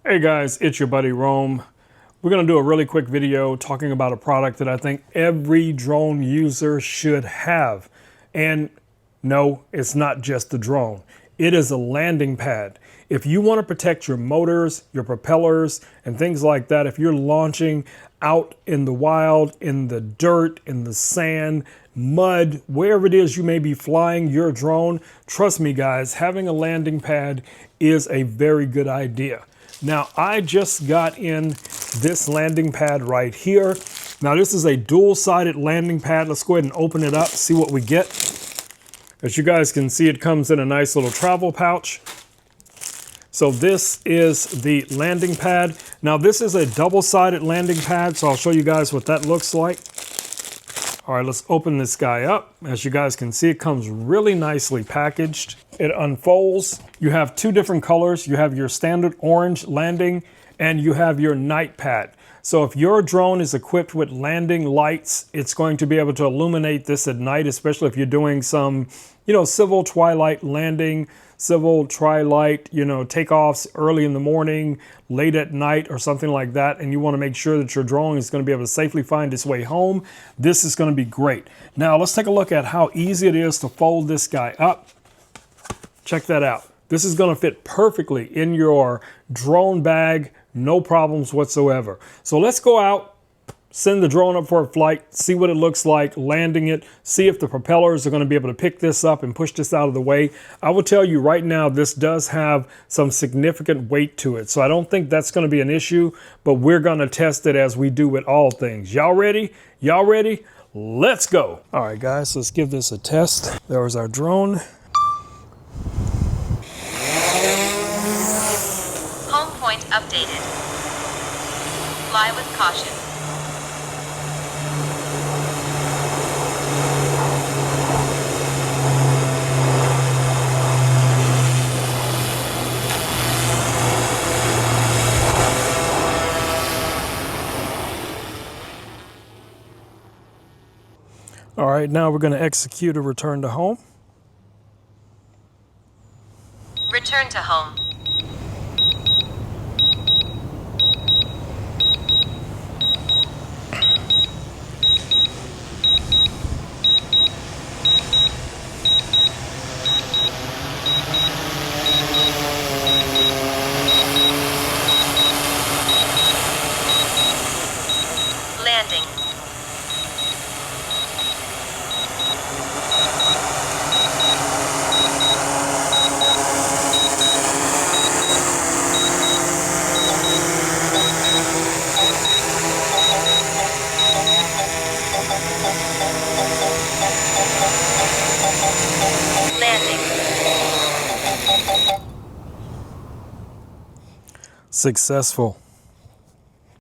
Hey guys, it's your buddy Rome. We're going to do a really quick video talking about a product that I think every drone user should have. And no, it's not just the drone. It is a landing pad. If you want to protect your motors, your propellers, and things like that, if you're launching out in the wild, in the dirt, in the sand, mud, wherever it is you may be flying your drone, trust me guys, having a landing pad is a very good idea. Now, I just got in this landing pad right here. Now, this is a dual-sided landing pad. Let's go ahead and open it up, see what we get. As you guys can see, it comes in a nice little travel pouch. So this is the landing pad. Now, this is a double-sided landing pad, so I'll show you guys what that looks like. All right, let's open this guy up. As you guys can see, it comes really nicely packaged. It unfolds. You have two different colors. You have your standard orange landing and you have your night pad. So if your drone is equipped with landing lights, it's going to be able to illuminate this at night, especially if you're doing some, civil twilight landing, civil twilight, takeoffs early in the morning, late at night or something like that. And you want to make sure that your drone is going to be able to safely find its way home. This is going to be great. Now let's take a look at how easy it is to fold this guy up. Check that out. This is going to fit perfectly in your drone bag, no problems whatsoever. So let's go out, send the drone up for a flight, see what it looks like, landing it, see if the propellers are going to be able to pick this up and push this out of the way. I will tell you right now, this does have some significant weight to it. So I don't think that's going to be an issue, but we're going to test it as we do with all things. Y'all ready? Y'all ready? Let's go. All right, guys, let's give this a test. There's our drone. Point updated. Fly with caution. All right, now we're going to execute a return to home. Return to home. Landing. Landing. Successful.